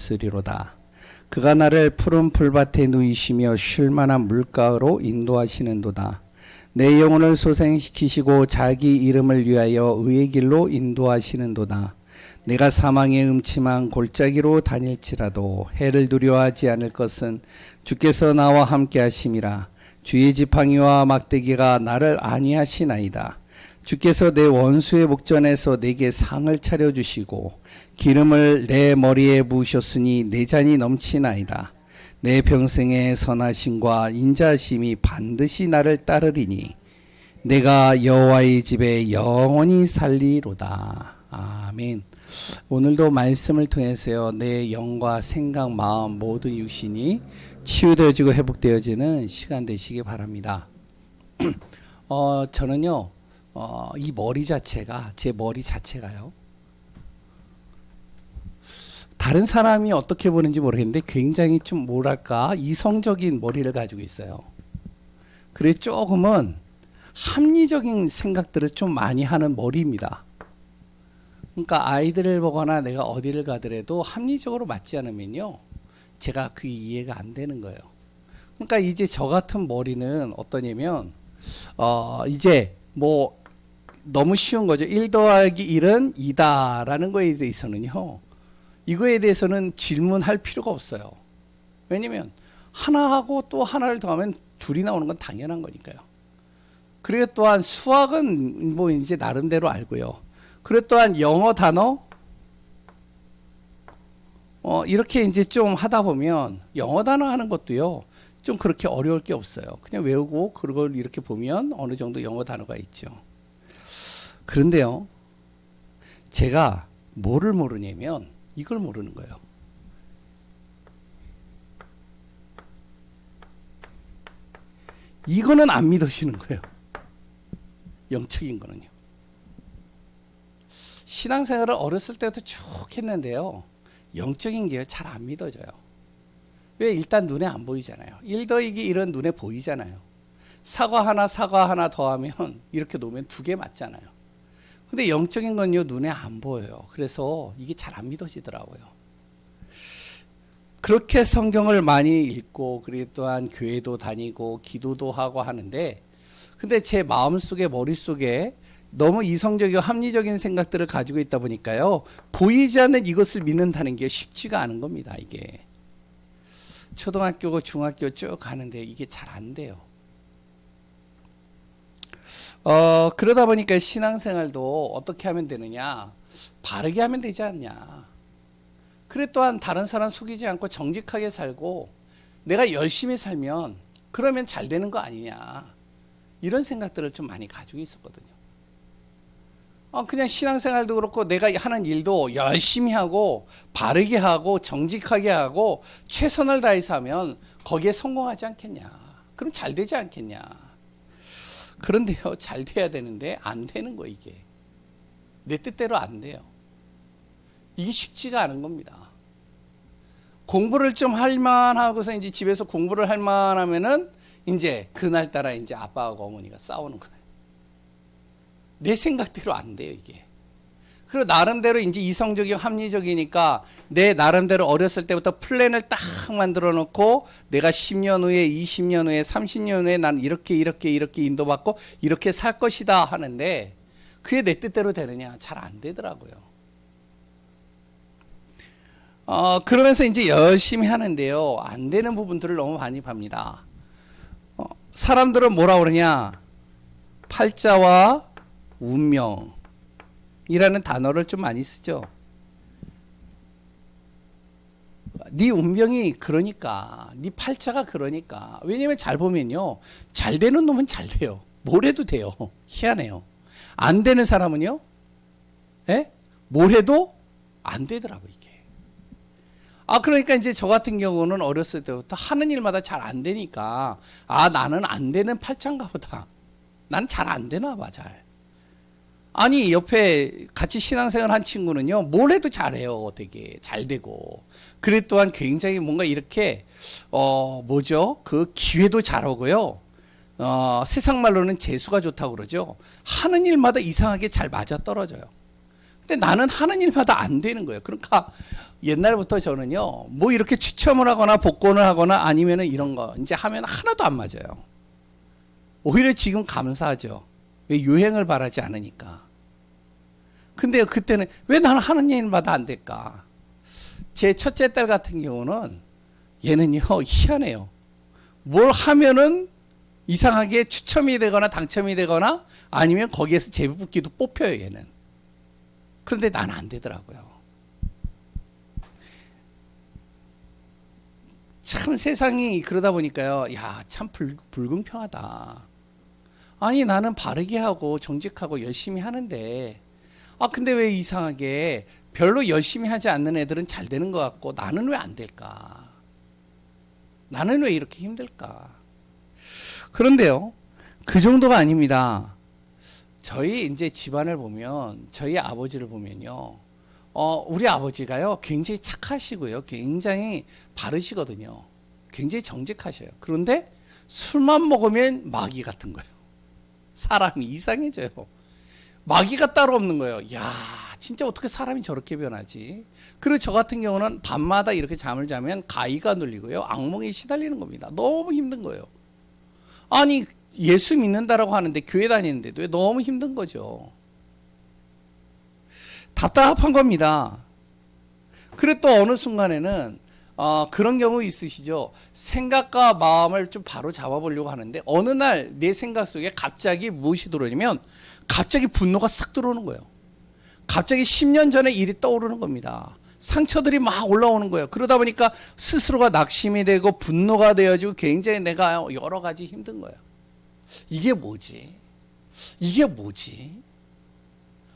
없으리로다. 그가 나를 푸른 풀밭에 누이시며 쉴만한 물가로 인도하시는도다. 내 영혼을 소생시키시고 자기 이름을 위하여 의의 길로 인도하시는도다. 내가 사망의 음침한 골짜기로 다닐지라도 해를 두려워하지 않을 것은 주께서 나와 함께 하심이라. 주의 지팡이와 막대기가 나를 안위하시나이다. 주께서 내 원수의 목전에서 내게 상을 차려주시고 기름을 내 머리에 부으셨으니 내 잔이 넘치나이다. 내 평생의 선하심과 인자하심이 반드시 나를 따르리니 내가 여호와의 집에 영원히 살리로다. 아멘. 오늘도 말씀을 통해서요, 내 영과 생각, 마음 모든 육신이 치유되어지고 회복되어지는 시간 되시기 바랍니다. 저는요, 이 머리 자체가, 제 머리 자체가요, 다른 사람이 어떻게 보는지 모르겠는데 굉장히 좀 뭐랄까 이성적인 머리를 가지고 있어요. 그래 조금은 합리적인 생각들을 좀 많이 하는 머리입니다. 그러니까 아이들을 보거나 내가 어디를 가더라도 합리적으로 맞지 않으면요, 제가 그게 이해가 안 되는 거예요. 그러니까 이제 저 같은 머리는 어떠냐면 이제 뭐 너무 쉬운 거죠. 1 더하기 1은 2다라는 거에 대해서는요, 이거에 대해서는 질문할 필요가 없어요. 왜냐면 하나하고 또 하나를 더하면 둘이 나오는 건 당연한 거니까요. 그리고 또한 수학은 뭐 이제 나름대로 알고요. 그리고 또한 영어 단어 이렇게 이제 좀 하다 보면 영어 단어 하는 것도요, 좀 그렇게 어려울 게 없어요. 그냥 외우고 그걸 이렇게 보면 어느 정도 영어 단어가 있죠. 그런데요, 제가 뭐를 모르냐면 이걸 모르는 거예요. 이거는 안 믿으시는 거예요. 영적인 거는요. 신앙생활을 어렸을 때부터 쭉 했는데요, 영적인 게 잘 안 믿어져요. 왜? 일단 눈에 안 보이잖아요. 1 더하기 1은 눈에 보이잖아요. 사과 하나 더하면 이렇게 놓으면 2개 맞잖아요. 근데 영적인 건요, 눈에 안 보여요. 그래서 이게 잘 안 믿어지더라고요. 그렇게 성경을 많이 읽고 그리고 또한 교회도 다니고 기도도 하고 하는데, 근데 제 마음속에 머릿속에 너무 이성적이고 합리적인 생각들을 가지고 있다 보니까요, 보이지 않는 이것을 믿는다는 게 쉽지가 않은 겁니다. 이게 초등학교고 중학교 쭉 가는데 이게 잘 안 돼요. 그러다 보니까 신앙생활도 어떻게 하면 되느냐, 바르게 하면 되지 않냐. 그래 또한 다른 사람 속이지 않고 정직하게 살고 내가 열심히 살면 그러면 잘 되는 거 아니냐, 이런 생각들을 좀 많이 가지고 있었거든요. 그냥 신앙생활도 그렇고 내가 하는 일도 열심히 하고 바르게 하고 정직하게 하고 최선을 다해서 하면 거기에 성공하지 않겠냐, 그럼 잘 되지 않겠냐. 그런데요, 잘 돼야 되는데 안 되는 거, 이게 내 뜻대로 안 돼요. 이게 쉽지가 않은 겁니다. 공부를 좀 할만하고서 이제 집에서 공부를 할만하면은 이제 그날따라 이제 아빠하고 어머니가 싸우는 거예요. 내 생각대로 안 돼요, 이게. 그리고 나름대로 이제 이성적이고 합리적이니까 내 나름대로 어렸을 때부터 플랜을 딱 만들어 놓고 내가 10년 후에 20년 후에 30년 후에 난 이렇게 인도받고 이렇게 살 것이다 하는데 그게 내 뜻대로 되느냐, 잘 안 되더라고요. 그러면서 이제 열심히 하는데요, 안 되는 부분들을 너무 많이 봅니다. 사람들은 뭐라 그러냐, 팔자와 운명이라는 단어를 좀 많이 쓰죠. 네 운명이 그러니까, 네 팔자가 그러니까. 왜냐면 잘 보면요, 잘 되는 놈은 잘 돼요. 뭘 해도 돼요. 희한해요. 안 되는 사람은요, 뭘 해도 안 되더라고, 이게. 그러니까 이제 저 같은 경우는 어렸을 때부터 하는 일마다 잘 안 되니까, 나는 안 되는 팔자인가 보다. 나는 잘 안 되나 봐, 잘. 아니, 옆에 같이 신앙생활 한 친구는요, 뭘 해도 잘해요. 되게 잘 되고. 그래 또한 굉장히 뭔가 이렇게, 그 기회도 잘 오고요. 세상 말로는 재수가 좋다고 그러죠. 하는 일마다 이상하게 잘 맞아 떨어져요. 근데 나는 하는 일마다 안 되는 거예요. 그러니까 옛날부터 저는요, 뭐 이렇게 추첨을 하거나 복권을 하거나 아니면은 이런 거 이제 하면 하나도 안 맞아요. 오히려 지금 감사하죠. 왜 유행을 바라지 않으니까. 근데 그때는 왜 나는 하는 일마다 안 될까? 제 첫째 딸 같은 경우는 얘는요, 희한해요. 뭘 하면은 이상하게 추첨이 되거나 당첨이 되거나 아니면 거기에서 제비뽑기도 뽑혀요, 얘는. 그런데 나는 안 되더라고요. 참 세상이 그러다 보니까요, 야, 참 불공평하다. 아니, 나는 바르게 하고 정직하고 열심히 하는데, 근데 왜 이상하게 별로 열심히 하지 않는 애들은 잘 되는 것 같고 나는 왜 안 될까? 나는 왜 이렇게 힘들까? 그런데요, 그 정도가 아닙니다. 저희 이제 집안을 보면, 저희 아버지를 보면요, 우리 아버지가요, 굉장히 착하시고요, 굉장히 바르시거든요. 굉장히 정직하셔요. 그런데 술만 먹으면 마귀 같은 거예요. 사람이 이상해져요. 마귀가 따로 없는 거예요. 야, 진짜 어떻게 사람이 저렇게 변하지? 그리고 저 같은 경우는 밤마다 이렇게 잠을 자면 가위가 눌리고요, 악몽에 시달리는 겁니다. 너무 힘든 거예요. 아니, 예수 믿는다라고 하는데 교회 다니는데도 왜 너무 힘든 거죠. 답답한 겁니다. 그래 또 어느 순간에는 그런 경우 있으시죠. 생각과 마음을 좀 바로 잡아보려고 하는데 어느 날 내 생각 속에 갑자기 무엇이 들어오냐면 갑자기 분노가 싹 들어오는 거예요. 갑자기 10년 전의 일이 떠오르는 겁니다. 상처들이 막 올라오는 거예요. 그러다 보니까 스스로가 낙심이 되고 분노가 되어지고 굉장히 내가 여러 가지 힘든 거예요. 이게 뭐지? 이게 뭐지?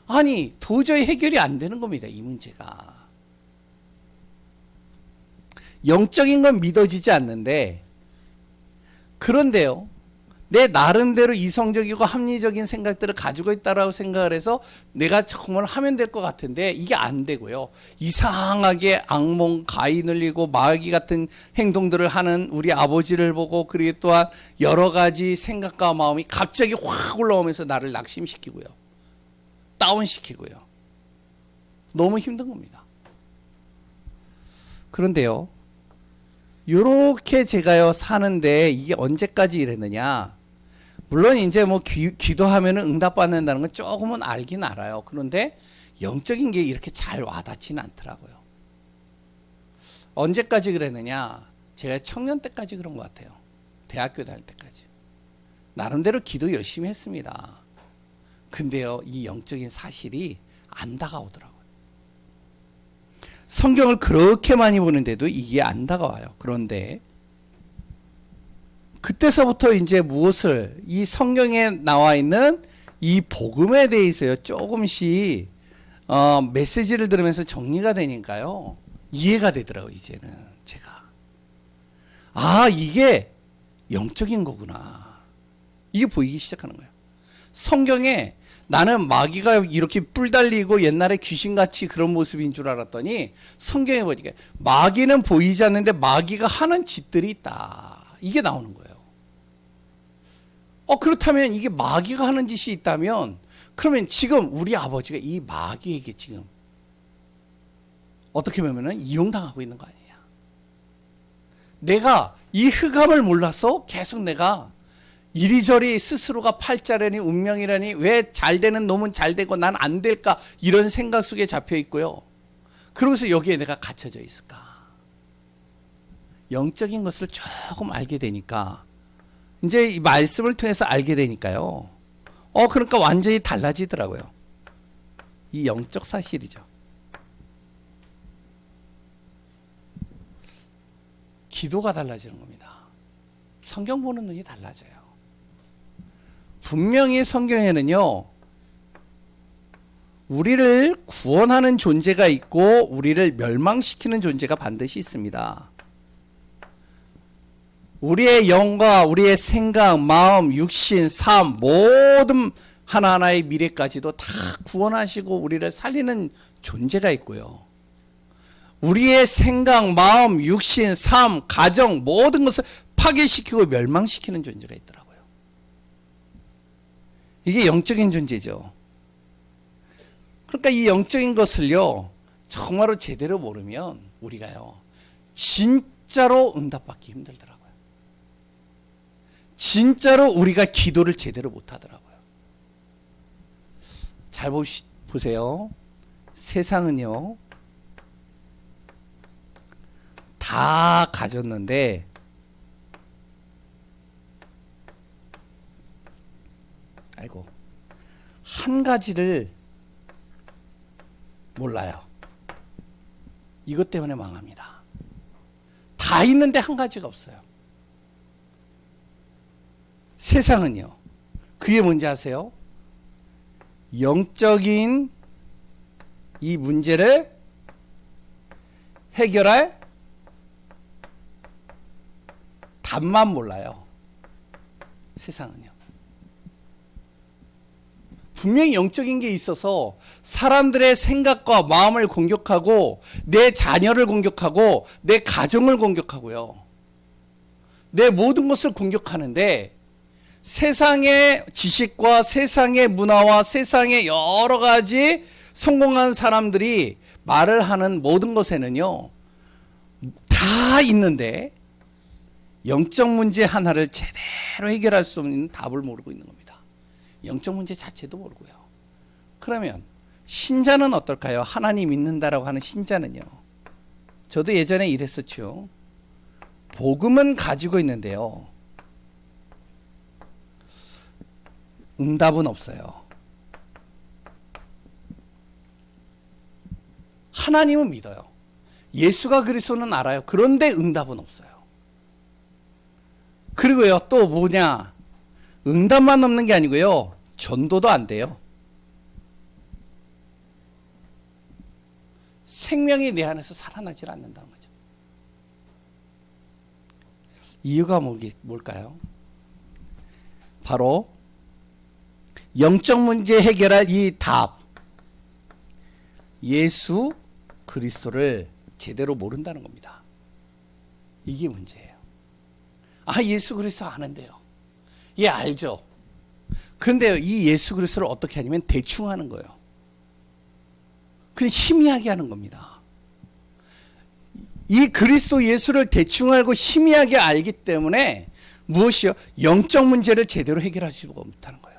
아니, 도저히 해결이 안 되는 겁니다, 이 문제가. 영적인 건 믿어지지 않는데, 그런데요, 내 나름대로 이성적이고 합리적인 생각들을 가지고 있다라고 생각을 해서 내가 정말 하면 될 것 같은데 이게 안 되고요. 이상하게 악몽, 가위 눌리고 마귀 같은 행동들을 하는 우리 아버지를 보고, 그리고 또한 여러 가지 생각과 마음이 갑자기 확 올라오면서 나를 낙심시키고요, 다운시키고요. 너무 힘든 겁니다. 그런데요, 요렇게 제가요 사는데 이게 언제까지 이랬느냐? 물론 이제 뭐 기도하면은 응답받는다는 건 조금은 알긴 알아요. 그런데 영적인 게 이렇게 잘 와닿지는 않더라고요. 언제까지 그랬느냐? 제가 청년 때까지 그런 것 같아요. 대학교 다닐 때까지. 나름대로 기도 열심히 했습니다. 근데요, 이 영적인 사실이 안 다가오더라고요. 성경을 그렇게 많이 보는데도 이게 안 다가와요. 그런데 그때서부터 이제 무엇을, 이 성경에 나와 있는 이 복음에 대해서요, 조금씩 메시지를 들으면서 정리가 되니까요, 이해가 되더라고요. 이제는 제가 이게 영적인 거구나, 이게 보이기 시작하는 거예요. 성경에 나는 마귀가 이렇게 뿔 달리고 옛날에 귀신같이 그런 모습인 줄 알았더니 성경에 보니까 마귀는 보이지 않는데 마귀가 하는 짓들이 있다, 이게 나오는 거예요. 그렇다면 이게 마귀가 하는 짓이 있다면 그러면 지금 우리 아버지가 이 마귀에게 지금 어떻게 보면은 이용당하고 있는 거 아니냐. 내가 이 흑암을 몰라서 계속 내가 이리저리 스스로가 팔자라니 운명이라니, 왜 잘 되는 놈은 잘 되고 난 안 될까, 이런 생각 속에 잡혀 있고요. 그러고서 여기에 내가 갇혀져 있을까. 영적인 것을 조금 알게 되니까, 이제 이 말씀을 통해서 알게 되니까요, 그러니까 완전히 달라지더라고요. 이 영적 사실이죠. 기도가 달라지는 겁니다. 성경 보는 눈이 달라져요. 분명히 성경에는요, 우리를 구원하는 존재가 있고 우리를 멸망시키는 존재가 반드시 있습니다. 우리의 영과 우리의 생각, 마음, 육신, 삶, 모든 하나하나의 미래까지도 다 구원하시고 우리를 살리는 존재가 있고요, 우리의 생각, 마음, 육신, 삶, 가정, 모든 것을 파괴시키고 멸망시키는 존재가 있더라고요. 이게 영적인 존재죠. 그러니까 이 영적인 것을요, 정말로 제대로 모르면 우리가요, 진짜로 응답받기 힘들더라고요. 진짜로 우리가 기도를 제대로 못 하더라고요. 잘 보세요. 세상은요, 다 가졌는데 한 가지를 몰라요. 이것 때문에 망합니다. 다 있는데 한 가지가 없어요. 세상은요, 그게 뭔지 아세요? 영적인 이 문제를 해결할 답만 몰라요. 세상은요. 분명히 영적인 게 있어서 사람들의 생각과 마음을 공격하고 내 자녀를 공격하고 내 가정을 공격하고요. 내 모든 것을 공격하는데 세상의 지식과 세상의 문화와 세상의 여러 가지 성공한 사람들이 말을 하는 모든 것에는요, 다 있는데 영적 문제 하나를 제대로 해결할 수 없는 답을 모르고 있는 겁니다. 영적 문제 자체도 모르고요. 그러면 신자는 어떨까요? 하나님 믿는다라고 하는 신자는요, 저도 예전에 이랬었죠. 복음은 가지고 있는데요, 응답은 없어요. 하나님은 믿어요. 예수가 그리스도는 알아요. 그런데 응답은 없어요. 그리고요, 또 뭐냐, 응답만 없는 게 아니고요, 전도도 안 돼요. 생명이 내 안에서 살아나질 않는다는 거죠. 이유가 뭘까요? 바로 영적 문제 해결할 이 답, 예수 그리스도를 제대로 모른다는 겁니다. 이게 문제예요. 아, 예수 그리스도 아는데요. 예, 알죠. 그런데요, 이 예수 그리스도를 어떻게 하냐면 대충 하는 거예요. 그냥 희미하게 하는 겁니다. 이 그리스도 예수를 대충 알고 희미하게 알기 때문에 무엇이요? 영적 문제를 제대로 해결하지 못하는 거예요.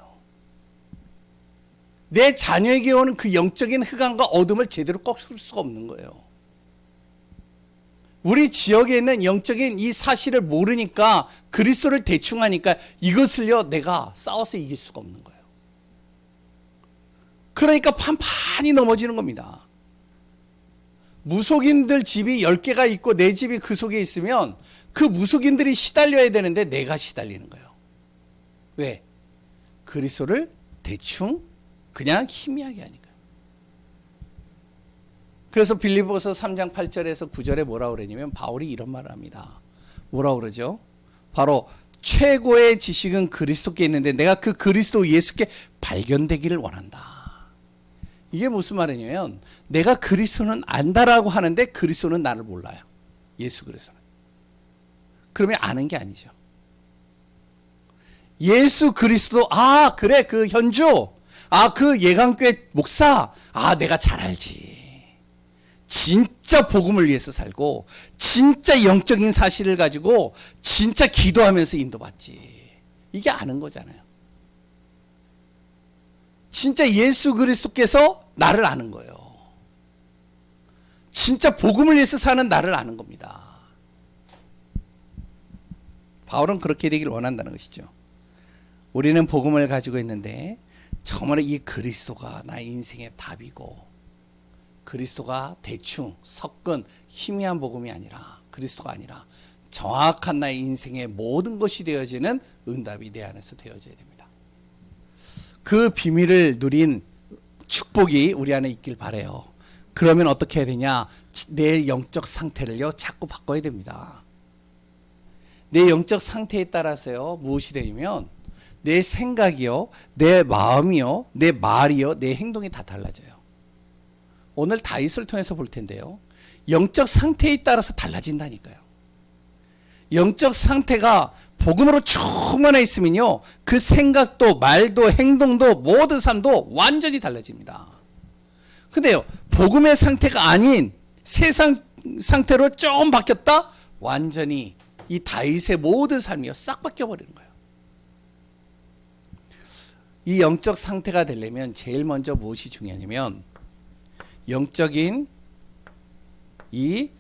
내 자녀에게 오는 그 영적인 흑암과 어둠을 제대로 꺾을 수가 없는 거예요. 우리 지역에 있는 영적인 이 사실을 모르니까 그리스도를 대충 하니까 이것을요, 내가 싸워서 이길 수가 없는 거예요. 그러니까 판판이 넘어지는 겁니다. 무속인들 집이 10개가 있고 내 집이 그 속에 있으면 그 무속인들이 시달려야 되는데 내가 시달리는 거예요. 왜? 그리스도를 대충 그냥 희미하게 하니까. 그래서 빌립보서 3장 8절에서 9절에 뭐라고 그러냐면 바울이 이런 말을 합니다. 뭐라고 그러죠? 바로 최고의 지식은 그리스도께 있는데 내가 그 그리스도 예수께 발견되기를 원한다. 이게 무슨 말이냐면 내가 그리스도는 안다라고 하는데 그리스도는 나를 몰라요. 예수 그리스도는. 그러면 아는 게 아니죠. 예수 그리스도, 아 그래 그 현주, 아 그 예강교회 목사, 아 내가 잘 알지. 진짜 복음을 위해서 살고 진짜 영적인 사실을 가지고 진짜 기도하면서 인도받지. 이게 아는 거잖아요. 진짜 예수 그리스도께서 나를 아는 거예요. 진짜 복음을 위해서 사는 나를 아는 겁니다. 바울은 그렇게 되기를 원한다는 것이죠. 우리는 복음을 가지고 있는데 정말 이 그리스도가 나의 인생의 답이고 그리스도가 대충 섞은 희미한 복음이 아니라 그리스도가 아니라 정확한 나의 인생의 모든 것이 되어지는 응답이 내 안에서 되어져야 됩니다. 그 비밀을 누린 축복이 우리 안에 있길 바라요. 그러면 어떻게 해야 되냐? 내 영적 상태를요 자꾸 바꿔야 됩니다. 내 영적 상태에 따라서요 무엇이 되냐면 내 생각이요, 내 마음이요, 내 말이요, 내 행동이 다 달라져요. 오늘 다윗을 통해서 볼 텐데요. 영적 상태에 따라서 달라진다니까요. 영적 상태가 복음으로 충만해 있으면요. 그 생각도 말도 행동도 모든 삶도 완전히 달라집니다. 근데요, 복음의 상태가 아닌 세상 상태로 좀 바뀌었다? 완전히 이 다윗의 모든 삶이 싹 바뀌어버리는 거예요. 이 영적 상태가 되려면 제일 먼저 무엇이 중요하냐면 영적인 이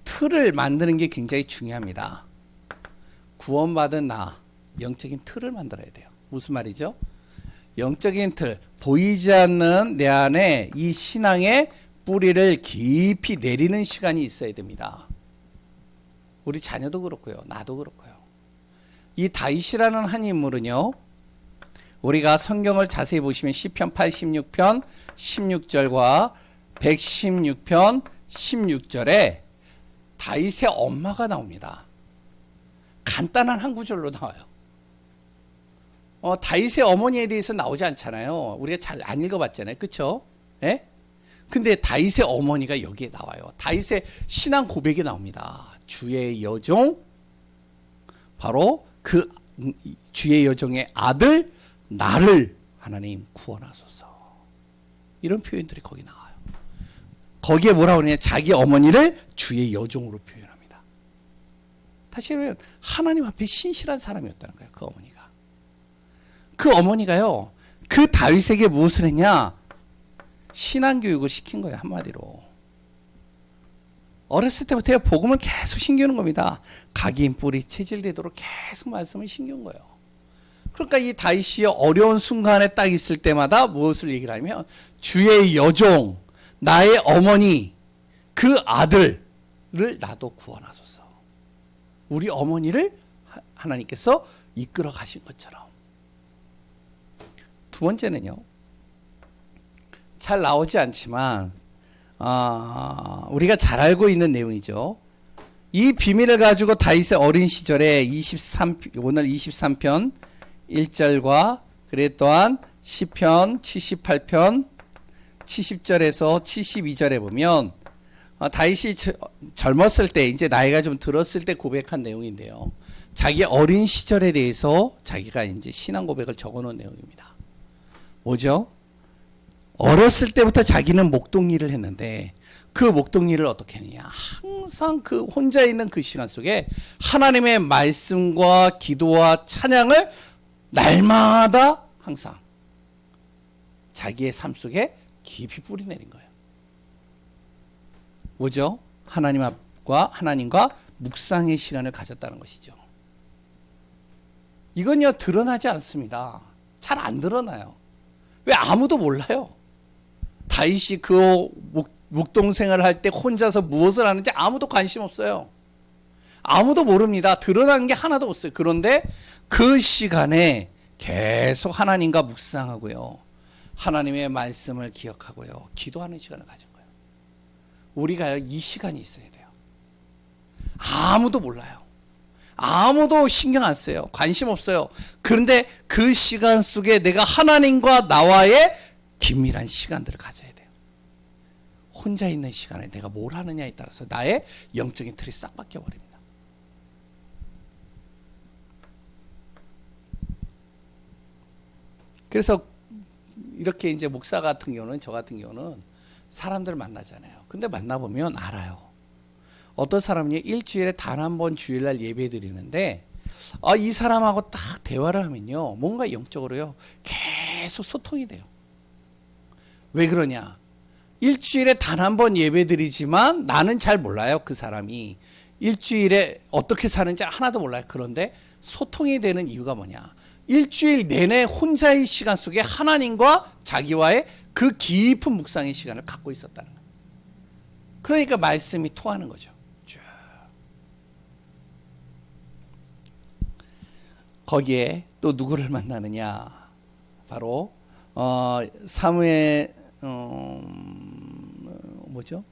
틀을 만드는 게 굉장히 중요합니다. 구원받은 나, 영적인 틀을 만들어야 돼요. 무슨 말이죠? 영적인 틀, 보이지 않는 내 안에 이 신앙의 뿌리를 깊이 내리는 시간이 있어야 됩니다. 우리 자녀도 그렇고요. 나도 그렇고요. 이 다윗이라는 한 인물은요. 우리가 성경을 자세히 보시면 시편 86편 16절과 116편 16절에 다윗의 엄마가 나옵니다. 간단한 한 구절로 나와요. 다윗의 어머니에 대해서 나오지 않잖아요. 우리가 잘 안 읽어봤잖아요. 그렇죠? 예? 근데 다윗의 어머니가 여기에 나와요. 다윗의 신앙 고백이 나옵니다. 주의 여종, 바로 그 주의 여종의 아들 나를 하나님 구원하소서. 이런 표현들이 거기 나와요. 거기에 뭐라고 그러냐? 자기 어머니를 주의 여종으로 표현합니다. 다시 말하면 하나님 앞에 신실한 사람이었다는 거예요. 그 어머니가. 그 어머니가요. 그 다윗에게 무엇을 했냐? 신앙교육을 시킨 거예요. 한마디로. 어렸을 때부터 복음을 계속 신기는 겁니다. 각인 뿌리 체질되도록 계속 말씀을 신기는 거예요. 그러니까 이 다윗이 어려운 순간에 딱 있을 때마다 무엇을 얘기를 하냐면 주의 여종, 나의 어머니, 그 아들을 나도 구원하소서. 우리 어머니를 하나님께서 이끌어 가신 것처럼. 두 번째는요. 잘 나오지 않지만 우리가 잘 알고 있는 내용이죠. 이 비밀을 가지고 다윗의 어린 시절에 오늘 23편 1절과 그래 또한 시편 78편 70절에서 72절에 보면 다윗이 젊었을 때 이제 나이가 좀 들었을 때 고백한 내용인데요. 자기 어린 시절에 대해서 자기가 이제 신앙 고백을 적어놓은 내용입니다. 뭐죠? 어렸을 때부터 자기는 목동일을 했는데 그 목동일을 어떻게 했느냐? 항상 그 혼자 있는 그 시간 속에 하나님의 말씀과 기도와 찬양을 날마다 항상 자기의 삶 속에 깊이 뿌리내린 거예요. 뭐죠? 하나님과 묵상의 시간을 가졌다는 것이죠. 이건요 드러나지 않습니다. 잘 안 드러나요. 왜? 아무도 몰라요. 다윗이 그 묵동생을 할 때 혼자서 무엇을 하는지 아무도 관심 없어요. 아무도 모릅니다. 드러나는 게 하나도 없어요. 그런데 그 시간에 계속 하나님과 묵상하고요. 하나님의 말씀을 기억하고요. 기도하는 시간을 가진 거예요. 우리가요, 이 시간이 있어야 돼요. 아무도 몰라요. 아무도 신경 안 써요. 관심 없어요. 그런데 그 시간 속에 내가 하나님과 나와의 긴밀한 시간들을 가져야 돼요. 혼자 있는 시간에 내가 뭘 하느냐에 따라서 나의 영적인 틀이 싹 바뀌어버립니다. 그래서 이렇게 이제 목사 같은 경우는, 저 같은 경우는 사람들 만나잖아요. 근데 만나보면 알아요. 어떤 사람은요, 일주일에 단 한 번 주일날 예배 드리는데, 이 사람하고 딱 대화를 하면요, 뭔가 영적으로요, 계속 소통이 돼요. 왜 그러냐? 일주일에 단 한 번 예배 드리지만 나는 잘 몰라요. 그 사람이 일주일에 어떻게 사는지 하나도 몰라요. 그런데 소통이 되는 이유가 뭐냐? 일주일 내내 혼자의 시간 속에 하나님과 자기와의 그 깊은 묵상의 시간을 갖고 있었다는 거예요. 그러니까 말씀이 통하는 거죠. 거기에 또 누구를 만나느냐? 바로 사무엘 뭐죠?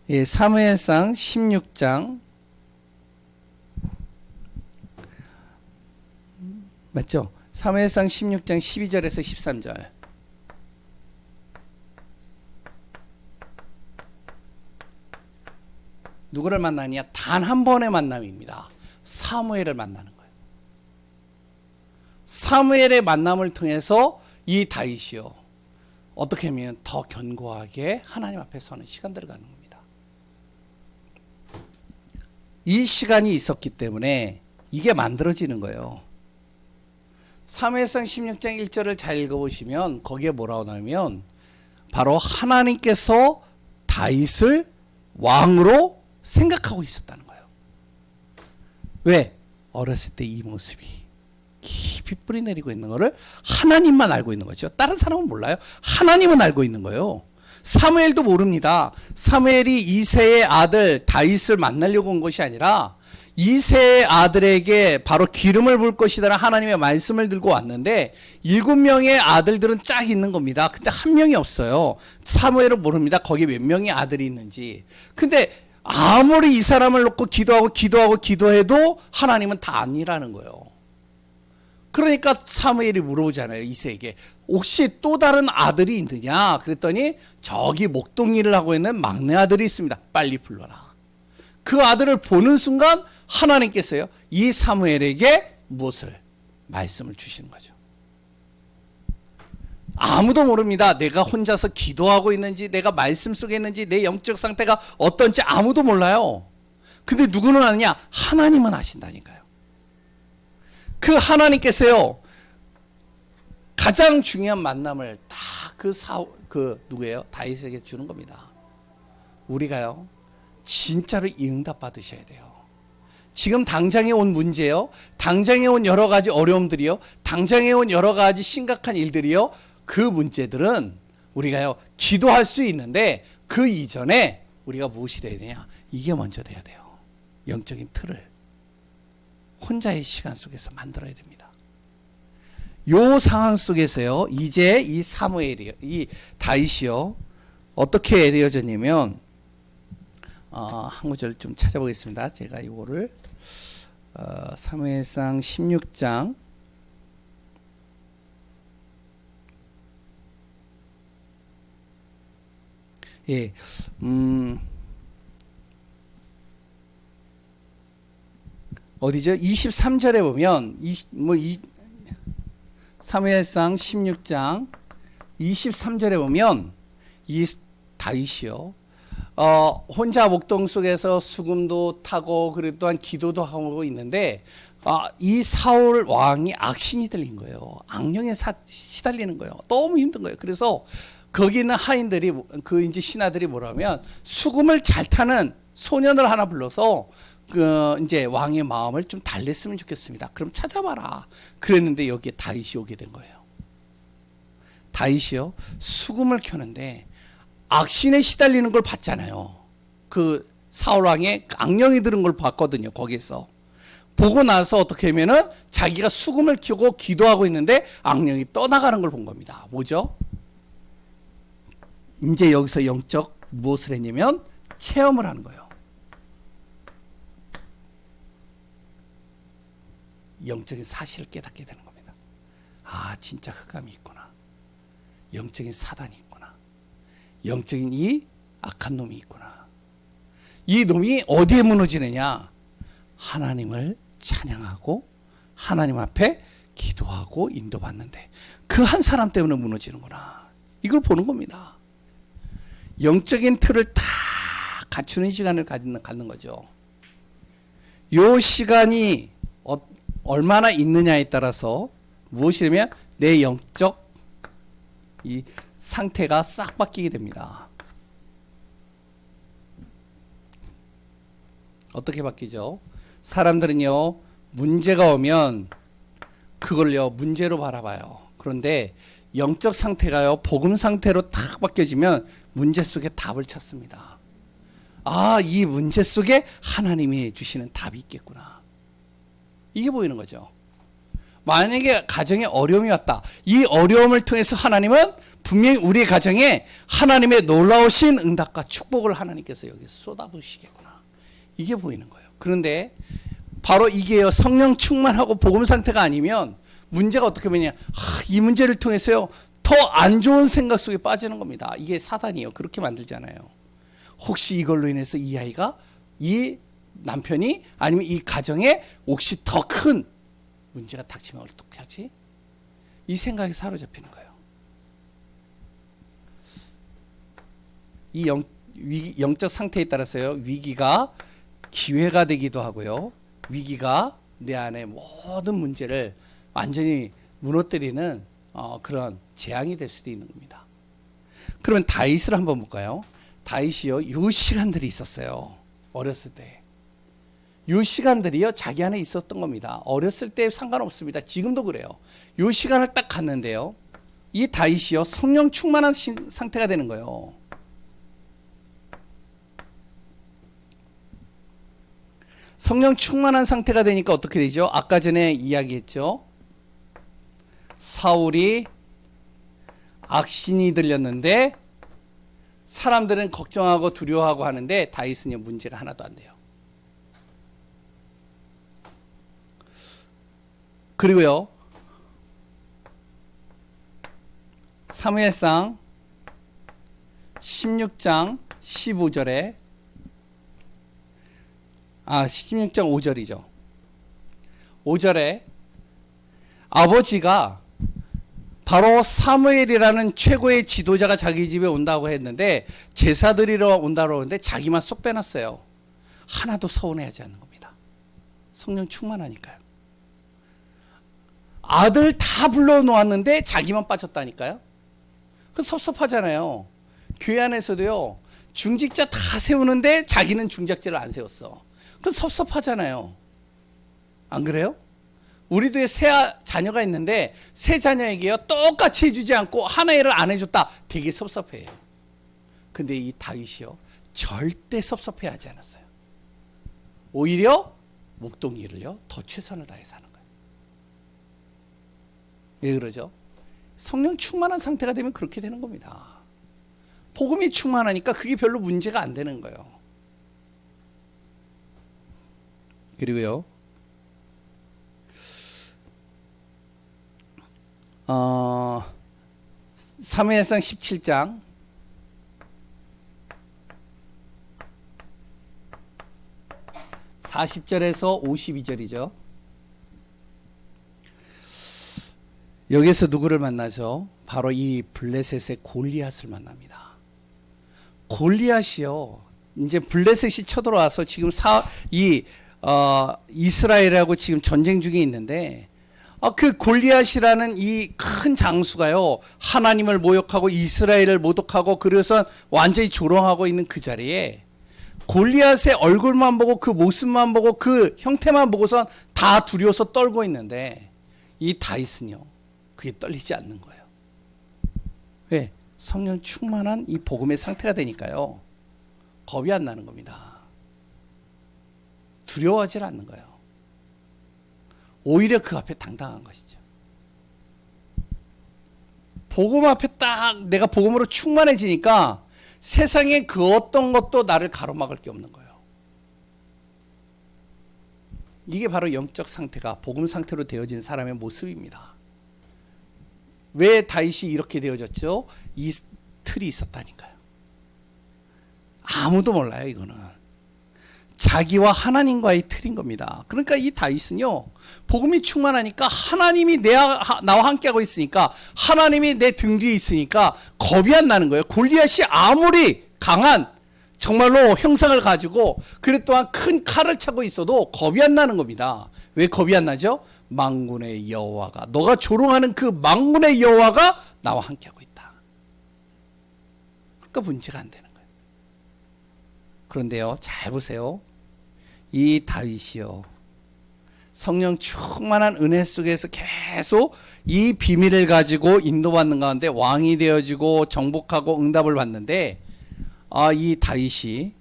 예, 사무엘상 16장 맞죠? 사무엘상 16장 12절에서 13절. 누구를 만나느냐? 단 한 번의 만남입니다. 사무엘을 만나는 거예요. 사무엘의 만남을 통해서 이 다윗이요, 어떻게 하면 더 견고하게 하나님 앞에 서는 시간들을 갖는 겁니다. 이 시간이 있었기 때문에 이게 만들어지는 거예요. 사무엘상 16장 1절을 잘 읽어보시면 거기에 뭐라고 나오면 바로 하나님께서 다윗을 왕으로 생각하고 있었다는 거예요. 왜? 어렸을 때 이 모습이 깊이 뿌리 내리고 있는 거를 하나님만 알고 있는 거죠. 다른 사람은 몰라요. 하나님은 알고 있는 거예요. 사무엘도 모릅니다. 사무엘이 이새의 아들 다윗을 만나려고 온 것이 아니라 이새의 아들에게 바로 기름을 부을 것이라는 하나님의 말씀을 들고 왔는데 7명의 아들들은 쫙 있는 겁니다. 근데 한 명이 없어요. 사무엘은 모릅니다. 거기에 몇 명의 아들이 있는지. 근데 아무리 이 사람을 놓고 기도해도 하나님은 다 아니라는 거예요. 그러니까 사무엘이 물어보잖아요. 이새에게 혹시 또 다른 아들이 있느냐 그랬더니 저기 목동일을 하고 있는 막내 아들이 있습니다. 빨리 불러라. 그 아들을 보는 순간 하나님께서요 이 사무엘에게 무엇을? 말씀을 주시는 거죠. 아무도 모릅니다. 내가 혼자서 기도하고 있는지 내가 말씀 속에 있는지 내 영적 상태가 어떤지 아무도 몰라요. 근데 누구는 아느냐? 하나님은 아신다니까요. 그 하나님께서요 가장 중요한 만남을 딱 누구예요? 다윗에게 주는 겁니다. 우리가요 진짜로 이 응답 받으셔야 돼요. 지금 당장에 온 문제요, 당장에 온 여러 가지 어려움들이요, 당장에 온 여러 가지 심각한 일들이요, 그 문제들은 우리가요 기도할 수 있는데 그 이전에 우리가 무엇이 돼야 되냐? 이게 먼저 돼야 돼요. 영적인 틀을 혼자의 시간 속에서 만들어야 됩니다. 요 상황 속에서요 이제 이 사무엘이요, 이 다윗이요 어떻게 되어졌냐면 한 구절 좀 찾아보겠습니다. 제가 이거를 사무엘상 16장 예, 어디죠? 23절에 보면 사무엘상 16장 23절에 보면 이 다윗이요 혼자 목동 속에서 수금도 타고 그리고 또한 기도도 하고 있는데 이 사울 왕이 악신이 들린 거예요. 악령에 시달리는 거예요. 너무 힘든 거예요. 그래서 거기 있는 하인들이 그 이제 신하들이 뭐라면 수금을 잘 타는 소년을 하나 불러서 그 이제 왕의 마음을 좀 달랬으면 좋겠습니다. 그럼 찾아봐라. 그랬는데 여기에 다윗이 오게 된 거예요. 다윗이요 수금을 켜는데 악신에 시달리는 걸 봤잖아요. 그 사울 왕의 악령이 들은 걸 봤거든요. 거기서 보고 나서 어떻게 하면은 자기가 수금을 켜고 기도하고 있는데 악령이 떠나가는 걸 본 겁니다. 뭐죠? 이제 여기서 영적 무엇을 했냐면 체험을 하는 거예요. 영적인 사실을 깨닫게 되는 겁니다. 아, 진짜 흑암이 있구나. 영적인 사단이 있구나. 영적인 이 악한 놈이 있구나. 이 놈이 어디에 무너지느냐? 하나님을 찬양하고 하나님 앞에 기도하고 인도받는데 그 한 사람 때문에 무너지는구나. 이걸 보는 겁니다. 영적인 틀을 다 갖추는 시간을 갖는 거죠. 요 시간이 얼마나 있느냐에 따라서 무엇이냐면 내 영적 이 상태가 싹 바뀌게 됩니다. 어떻게 바뀌죠? 사람들은요 문제가 오면 그걸요 문제로 바라봐요. 그런데 영적 상태가요 복음 상태로 딱 바뀌어지면 문제 속에 답을 찾습니다. 아, 이 문제 속에 하나님이 주시는 답이 있겠구나. 이게 보이는 거죠. 만약에 가정에 어려움이 왔다. 이 어려움을 통해서 하나님은 분명히 우리의 가정에 하나님의 놀라우신 응답과 축복을 하나님께서 여기 쏟아부으시겠구나. 이게 보이는 거예요. 그런데 바로 이게요 성령 충만하고 복음 상태가 아니면 문제가 어떻게 보냐? 이 문제를 통해서요 더 안 좋은 생각 속에 빠지는 겁니다. 이게 사단이에요. 그렇게 만들잖아요. 혹시 이걸로 인해서 이 아이가 이 남편이 아니면 이 가정에 혹시 더 큰 문제가 닥치면 어떻게 하지? 이 생각이 사로잡히는 거예요. 이 영적 상태에 따라서요. 위기가 기회가 되기도 하고요. 위기가 내 안에 모든 문제를 완전히 무너뜨리는 그런 재앙이 될 수도 있는 겁니다. 그러면 다윗을 한번 볼까요? 다윗이요. 요 시간들이 있었어요. 어렸을 때. 요 시간들이요. 자기 안에 있었던 겁니다. 어렸을 때 상관없습니다. 지금도 그래요. 요 시간을 딱 갔는데요. 이 다윗이요. 성령 충만한 상태가 되는 거예요. 성령 충만한 상태가 되니까 어떻게 되죠? 아까 전에 이야기했죠. 사울이 악신이 들렸는데 사람들은 걱정하고 두려워하고 하는데 다윗은요 문제가 하나도 안 돼요. 그리고요 사무엘상 16장 15절에 16장 5절이죠. 5절에 아버지가 바로 사무엘이라는 최고의 지도자가 자기 집에 온다고 했는데 제사 드리러 온다고 했는데 자기만 쏙 빼놨어요. 하나도 서운해하지 않는 겁니다. 성령 충만하니까요. 아들 다 불러놓았는데 자기만 빠졌다니까요. 그 섭섭하잖아요. 교회 안에서도요. 중직자 다 세우는데 자기는 중직자를 안 세웠어. 그 섭섭하잖아요. 안 그래요? 우리도 세 자녀가 있는데 세 자녀에게요 똑같이 해주지 않고 하나를 안 해줬다. 되게 섭섭해요. 근데 이 다윗이요 절대 섭섭해하지 않았어요. 오히려 목동일을요 더 최선을 다해서 하는 거예요. 왜 그러죠? 성령 충만한 상태가 되면 그렇게 되는 겁니다. 복음이 충만하니까 그게 별로 문제가 안 되는 거예요. 그리고요 사무엘상 17장 40절에서 52절이죠. 여기서 누구를 만나죠? 바로 이 블레셋의 골리앗을 만납니다. 골리앗이요. 이제 블레셋이 쳐들어와서 지금 이스라엘하고 지금 전쟁 중에 있는데 그 골리앗이라는 이 큰 장수가요 하나님을 모욕하고 이스라엘을 모독하고 그래서 완전히 조롱하고 있는 그 자리에 골리앗의 얼굴만 보고 그 모습만 보고 그 형태만 보고선 다 두려워서 떨고 있는데 이 다윗은요 그게 떨리지 않는 거예요. 왜? 성령 충만한 이 복음의 상태가 되니까요 겁이 안 나는 겁니다. 두려워하지 않는 거예요. 오히려 그 앞에 당당한 것이죠. 복음 앞에 딱 내가 복음으로 충만해지니까 세상에 그 어떤 것도 나를 가로막을 게 없는 거예요. 이게 바로 영적 상태가 복음 상태로 되어진 사람의 모습입니다. 왜 다윗이 이렇게 되어졌죠? 이 틀이 있었다니까요. 아무도 몰라요. 이거는 자기와 하나님과의 틀인 겁니다. 그러니까 이 다윗은요 복음이 충만하니까 하나님이 나와 함께하고 있으니까 하나님이 내 등 뒤에 있으니까 겁이 안 나는 거예요. 골리앗이 아무리 강한 정말로 형상을 가지고 그래 또한 큰 칼을 차고 있어도 겁이 안 나는 겁니다. 왜 겁이 안 나죠? 만군의 여호와가 너가 조롱하는 그 만군의 여호와가 나와 함께하고 있다. 그러니까 문제가 안 되는 거예요. 그런데요 잘 보세요. 이 다윗이요 성령 충만한 은혜 속에서 계속 이 비밀을 가지고 인도받는 가운데 왕이 되어지고 정복하고 응답을 받는데 이 다윗이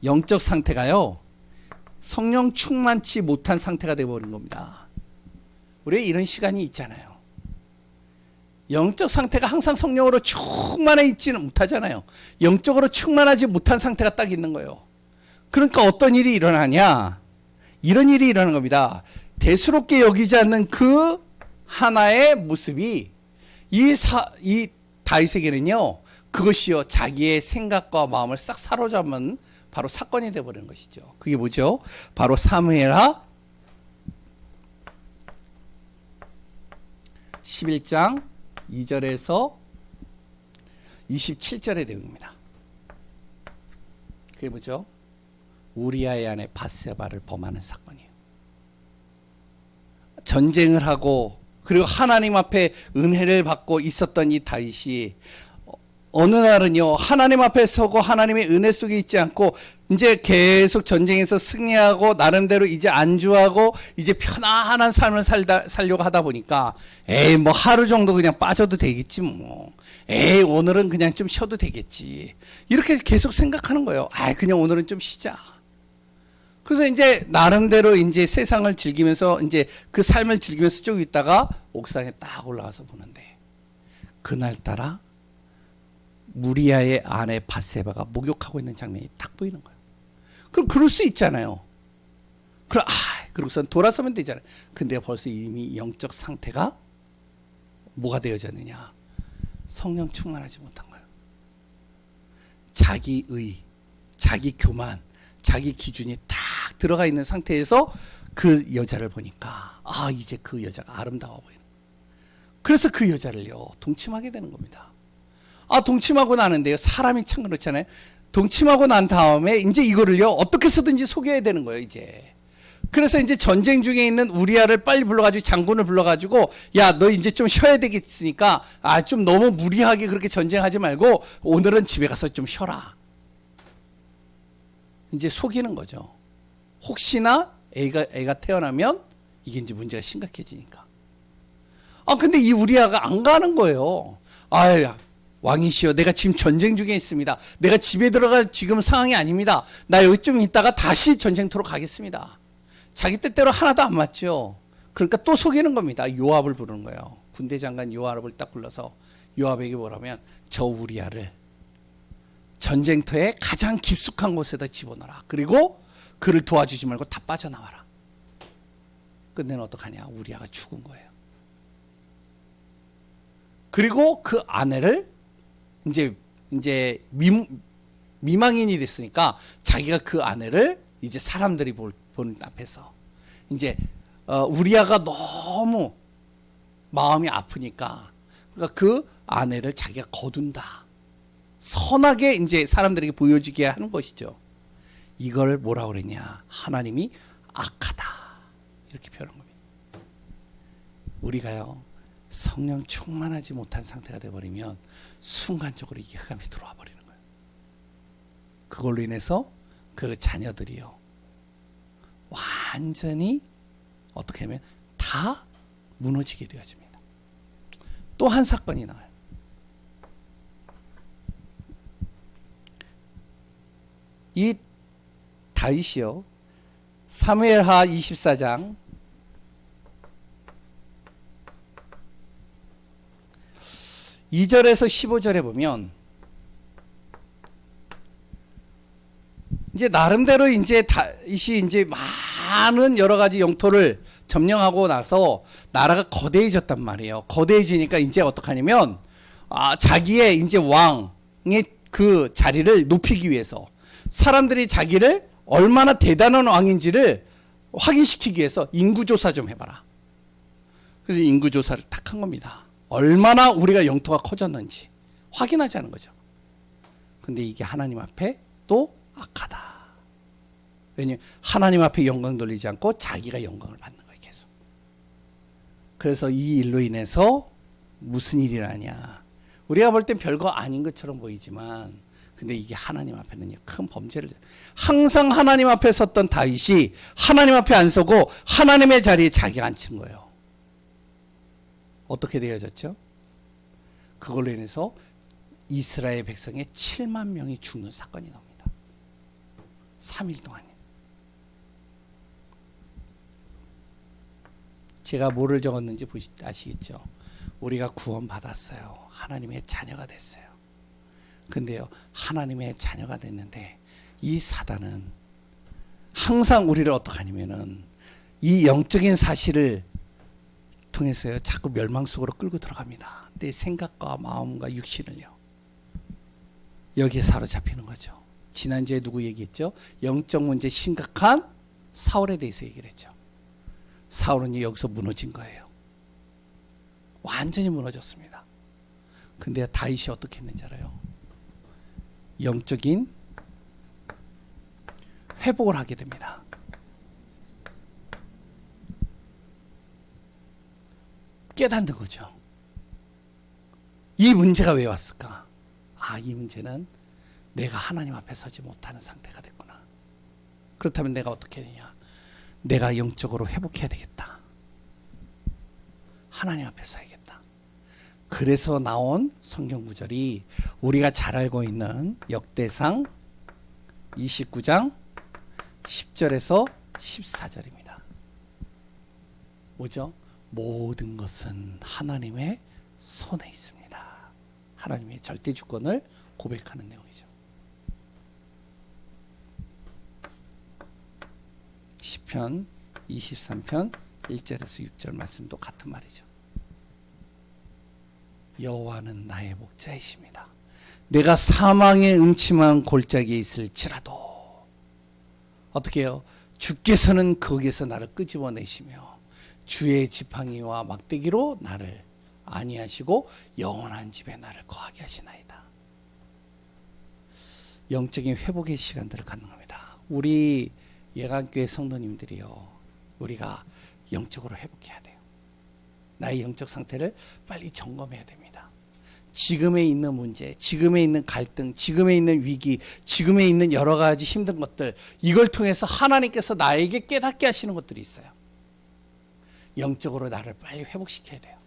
영적 상태가요 성령 충만치 못한 상태가 되어버린 겁니다. 우리 이런 시간이 있잖아요. 영적 상태가 항상 성령으로 충만해 있지는 못하잖아요. 영적으로 충만하지 못한 상태가 딱 있는 거예요. 그러니까 어떤 일이 일어나냐? 이런 일이 일어나는 겁니다. 대수롭게 여기지 않는 그 하나의 모습이 이 다윗에게는요 그것이요 자기의 생각과 마음을 싹 사로잡은 바로 사건이 되어버리는 것이죠. 그게 뭐죠? 바로 사무엘하 11장 2절에서 27절의 내용입니다. 그게 뭐죠? 우리아의 아내 밧세바를 범하는 사건이에요. 전쟁을 하고 그리고 하나님 앞에 은혜를 받고 있었던 이 다윗이 어느 날은요, 하나님 앞에 서고 하나님의 은혜 속에 있지 않고 이제 계속 전쟁에서 승리하고 나름대로 이제 안주하고 이제 편안한 삶을 살려고 하다 보니까 에이 뭐 하루 정도 그냥 빠져도 되겠지 뭐, 에이 오늘은 그냥 좀 쉬어도 되겠지, 이렇게 계속 생각하는 거예요. 아 그냥 오늘은 좀 쉬자. 그래서 이제 나름대로 이제 세상을 즐기면서 이제 그 삶을 즐기면서 쭉 있다가 옥상에 딱 올라가서 보는데 그날따라 무리아의 아내 밧세바가 목욕하고 있는 장면이 딱 보이는 거예요. 그럼 그럴 수 있잖아요. 그러고선 돌아서면 되잖아요. 근데 벌써 이미 영적 상태가 뭐가 되어졌느냐? 성령 충만하지 못한 거예요. 자기의, 자기 교만, 자기 기준이 딱 들어가 있는 상태에서 그 여자를 보니까 이제 그 여자가 아름다워 보이는 거예요. 그래서 그 여자를요 동침하게 되는 겁니다. 동침하고 나는데요, 사람이 참 그렇잖아요. 동침하고 난 다음에 이제 이거를요 어떻게 해서든지 속여야 되는 거예요 이제. 그래서 이제 전쟁 중에 있는 우리아를 빨리 불러가지고 장군을 불러가지고 야 너 이제 좀 쉬어야 되겠으니까 좀 너무 무리하게 그렇게 전쟁하지 말고 오늘은 집에 가서 좀 쉬어라. 이제 속이는 거죠. 혹시나 애가 태어나면 이게 이제 문제가 심각해지니까. 근데 이 우리아가 안 가는 거예요. 왕이시여, 내가 지금 전쟁 중에 있습니다. 내가 집에 들어갈 지금 상황이 아닙니다. 나 여기 좀 있다가 다시 전쟁터로 가겠습니다. 자기 뜻대로 하나도 안 맞죠. 그러니까 또 속이는 겁니다. 요압을 부르는 거예요. 군대 장관 요압을 딱 불러서 요압에게 뭐라면 저 우리아를 전쟁터에 가장 깊숙한 곳에다 집어넣어라. 그리고 그를 도와주지 말고 다 빠져나와라. 끝내는 어떡하냐? 우리아가 죽은 거예요. 그리고 그 아내를 이제 미망인이 됐으니까 자기가 그 아내를 이제 사람들이 보는 앞에서 이제 우리아가 너무 마음이 아프니까 그러니까 그 아내를 자기가 거둔다. 선하게 이제 사람들에게 보여지게 하는 것이죠. 이걸 뭐라 그랬냐? 하나님이 악하다 이렇게 표현한 겁니다. 우리가요 성령 충만하지 못한 상태가 되어버리면 순간적으로 이게 흑암이 들어와 버리는 거예요. 그걸로 인해서 그 자녀들이요 완전히 어떻게 하면 다 무너지게 되어집니다. 또 한 사건이 나와요. 이 다윗이요 사무엘하 24장 2절에서 15절에 보면 이제 나름대로 이제 다윗이 이제 많은 여러 가지 영토를 점령하고 나서 나라가 거대해졌단 말이에요. 거대해지니까 이제 어떡하냐면 자기의 이제 왕의 그 자리를 높이기 위해서 사람들이 자기를 얼마나 대단한 왕인지를 확인시키기 위해서 인구조사 좀 해봐라. 그래서 인구조사를 딱 한 겁니다. 얼마나 우리가 영토가 커졌는지 확인하자는 거죠. 근데 이게 하나님 앞에 또 악하다. 왜냐하면 하나님 앞에 영광 돌리지 않고 자기가 영광을 받는 거예요 계속. 그래서 이 일로 인해서 무슨 일이 나냐, 우리가 볼 땐 별거 아닌 것처럼 보이지만 근데 이게 하나님 앞에는 큰 범죄를, 항상 하나님 앞에 섰던 다윗이 하나님 앞에 안 서고 하나님의 자리에 자기가 앉힌 거예요. 어떻게 되어졌죠? 그걸로 인해서 이스라엘 백성의 7만 명이 죽는 사건이 나옵니다. 3일 동안요. 제가 뭐를 적었는지 아시겠죠? 우리가 구원받았어요. 하나님의 자녀가 됐어요. 근데요, 하나님의 자녀가 됐는데 이 사단은 항상 우리를 어떻게 하냐면은 이 영적인 사실을 통해서요 자꾸 멸망 속으로 끌고 들어갑니다. 내 생각과 마음과 육신을요 여기에 사로잡히는 거죠. 지난주에 누구 얘기했죠? 영적 문제 심각한 사울에 대해서 얘기를 했죠. 사울은 여기서 무너진 거예요. 완전히 무너졌습니다. 근데 다윗이 어떻게 했는지 알아요? 영적인 회복을 하게 됩니다. 깨닫는 거죠. 이 문제가 왜 왔을까? 이 문제는 내가 하나님 앞에 서지 못하는 상태가 됐구나. 그렇다면 내가 어떻게 해야 되냐? 내가 영적으로 회복해야 되겠다. 하나님 앞에 서야겠다. 그래서 나온 성경 구절이 우리가 잘 알고 있는 역대상 29장 10절에서 14절입니다. 뭐죠? 모든 것은 하나님의 손에 있습니다. 하나님의 절대 주권을 고백하는 내용이죠. 시편 23편 1절에서 6절 말씀도 같은 말이죠. 여호와는 나의 목자이십니다. 내가 사망의 음침한 골짜기에 있을지라도 어떻게 해요? 주께서는 거기에서 나를 끄집어내시며 주의 지팡이와 막대기로 나를 안위하시고 영원한 집에 나를 거하게 하시나이다. 영적인 회복의 시간들을 갖는 겁니다. 우리 예강교회 성도님들이요, 우리가 영적으로 회복해야 돼요. 나의 영적 상태를 빨리 점검해야 됩니다. 지금에 있는 문제, 지금에 있는 갈등, 지금에 있는 위기, 지금에 있는 여러 가지 힘든 것들, 이걸 통해서 하나님께서 나에게 깨닫게 하시는 것들이 있어요. 영적으로 나를 빨리 회복시켜야 돼요.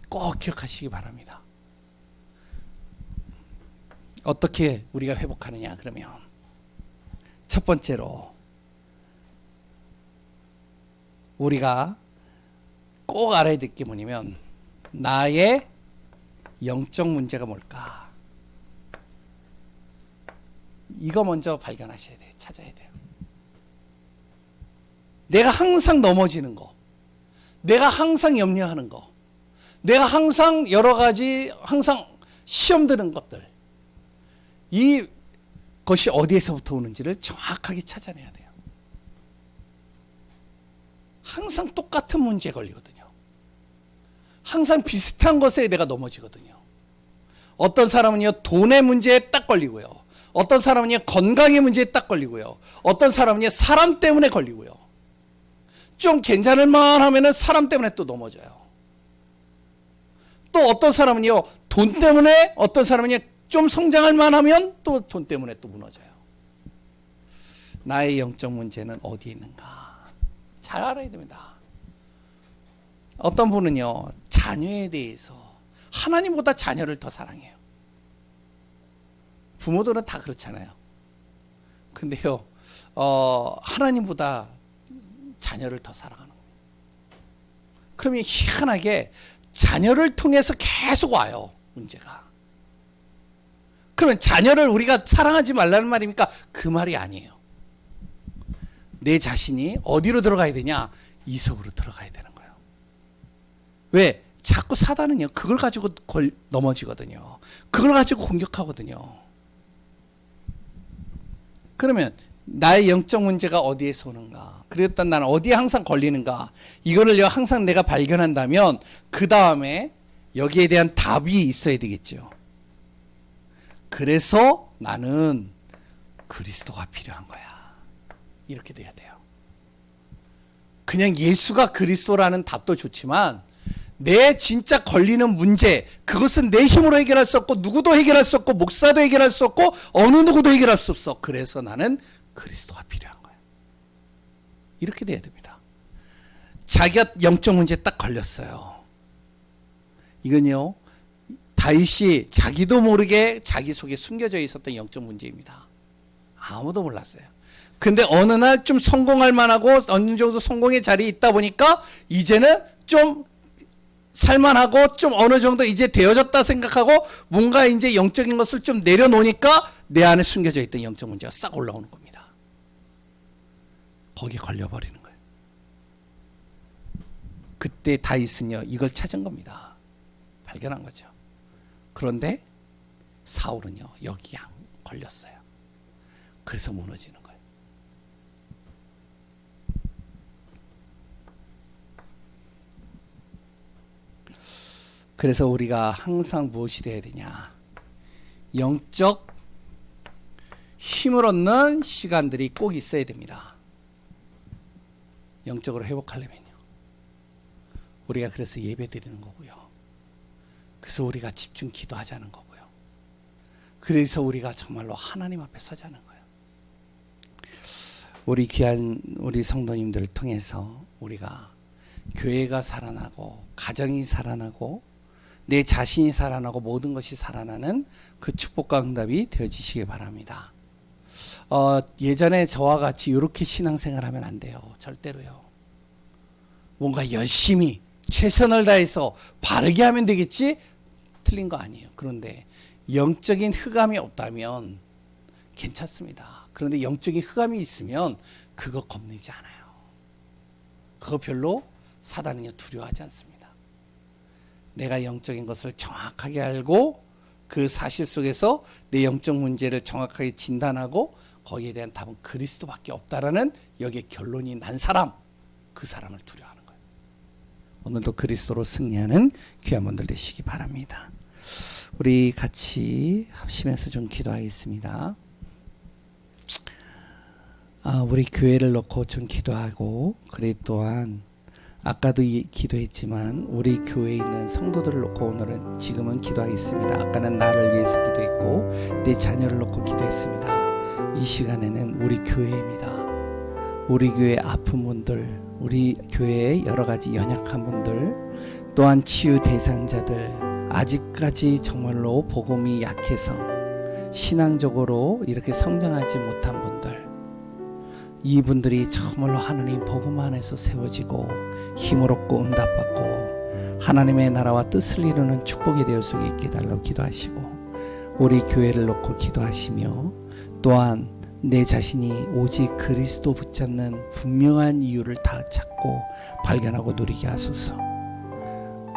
꼭 기억하시기 바랍니다. 어떻게 우리가 회복하느냐 그러면 첫 번째로 우리가 꼭 알아야 될 게 뭐냐면 나의 영적 문제가 뭘까? 이거 먼저 발견하셔야 돼요. 찾아야 돼요. 내가 항상 넘어지는 거, 내가 항상 염려하는 거, 내가 항상 여러 가지 항상 시험 드는 것들, 이것이 어디에서부터 오는지를 정확하게 찾아내야 돼요. 항상 똑같은 문제에 걸리거든요. 항상 비슷한 것에 내가 넘어지거든요. 어떤 사람은요 돈의 문제에 딱 걸리고요, 어떤 사람은요 건강의 문제에 딱 걸리고요, 어떤 사람은요 사람 때문에 걸리고요, 좀 괜찮을 만하면은 사람 때문에 또 넘어져요. 또 어떤 사람은요 돈 때문에, 어떤 사람은요 좀 성장할 만하면 또 돈 때문에 또 무너져요. 나의 영적 문제는 어디에 있는가 잘 알아야 됩니다. 어떤 분은요 자녀에 대해서 하나님보다 자녀를 더 사랑해요. 부모들은 다 그렇잖아요. 근데요 하나님보다 자녀를 더 사랑하는 거예요. 그러면 희한하게 자녀를 통해서 계속 와요, 문제가. 그러면 자녀를 우리가 사랑하지 말라는 말입니까? 그 말이 아니에요. 내 자신이 어디로 들어가야 되냐? 이석으로 들어가야 되는 거예요. 왜? 자꾸 사단은요 그걸 가지고 넘어지거든요. 그걸 가지고 공격하거든요. 그러면 나의 영적 문제가 어디에서 오는가? 그랬던 나는 어디에 항상 걸리는가? 이거를 항상 내가 발견한다면 그 다음에 여기에 대한 답이 있어야 되겠죠. 그래서 나는 그리스도가 필요한 거야. 이렇게 돼야 돼요. 그냥 예수가 그리스도라는 답도 좋지만 내 진짜 걸리는 문제, 그것은 내 힘으로 해결할 수 없고 누구도 해결할 수 없고 목사도 해결할 수 없고 어느 누구도 해결할 수 없어. 그래서 나는 그리스도가 필요한 거야. 이렇게 돼야 됩니다. 자기가 영적 문제에 딱 걸렸어요. 이건요 다윗이 자기도 모르게 자기 속에 숨겨져 있었던 영적 문제입니다. 아무도 몰랐어요. 근데 어느 날 좀 성공할 만하고 어느 정도 성공의 자리에 있다 보니까 이제는 좀 살만하고 좀 어느 정도 이제 되어졌다 생각하고 뭔가 이제 영적인 것을 좀 내려놓으니까 내 안에 숨겨져 있던 영적 문제가 싹 올라오는 겁니다. 거기에 걸려버리는 거예요. 그때 다윗은요 이걸 찾은 겁니다. 발견한 거죠. 그런데 사울은요 여기에 안 걸렸어요. 그래서 무너지는 거예요. 그래서 우리가 항상 무엇이 돼야 되냐? 영적 힘을 얻는 시간들이 꼭 있어야 됩니다. 영적으로 회복하려면요. 우리가 그래서 예배 드리는 거고요. 그래서 우리가 집중 기도하자는 거고요. 그래서 우리가 정말로 하나님 앞에 서자는 거예요. 우리 귀한 우리 성도님들을 통해서 우리가 교회가 살아나고 가정이 살아나고 내 자신이 살아나고 모든 것이 살아나는 그 축복과 응답이 되어지시기 바랍니다. 예전에 저와 같이 이렇게 신앙생활하면 안 돼요. 절대로요. 뭔가 열심히 최선을 다해서 바르게 하면 되겠지? 틀린 거 아니에요. 그런데 영적인 흑암이 없다면 괜찮습니다. 그런데 영적인 흑암이 있으면 그거 겁내지 않아요. 그거 별로 사단은요 두려워하지 않습니다. 내가 영적인 것을 정확하게 알고 그 사실 속에서 내 영적 문제를 정확하게 진단하고 거기에 대한 답은 그리스도밖에 없다라는 여기에 결론이 난 사람, 그 사람을 두려워하는 거예요. 오늘도 그리스도로 승리하는 귀한 분들 되시기 바랍니다. 우리 같이 합심해서 좀 기도하겠습니다. 우리 교회를 놓고 좀 기도하고, 그래 또한 아까도 기도했지만 우리 교회에 있는 성도들을 놓고 오늘은 지금은 기도하겠습니다. 아까는 나를 위해서 기도했고 내 자녀를 놓고 기도했습니다. 이 시간에는 우리 교회입니다. 우리 교회 아픈 분들, 우리 교회의 여러 가지 연약한 분들, 또한 치유 대상자들, 아직까지 정말로 복음이 약해서 신앙적으로 이렇게 성장하지 못한 분들, 이분들이 정말로 하나님 복음 안에서 세워지고 힘을 얻고 응답받고 하나님의 나라와 뜻을 이루는 축복의 대열 속에 있게 달라고 기도하시고, 우리 교회를 놓고 기도하시며 또한 내 자신이 오직 그리스도 붙잡는 분명한 이유를 다 찾고 발견하고 누리게 하소서.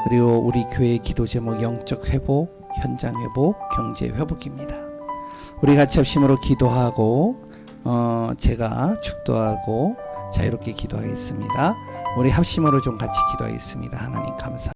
그리고 우리 교회의 기도 제목 영적 회복, 현장 회복, 경제 회복입니다. 우리 같이 합심으로 기도하고 제가 축도하고 자유롭게 기도하겠습니다. 우리 합심으로 좀 같이 기도하겠습니다. 하나님 감사합니다.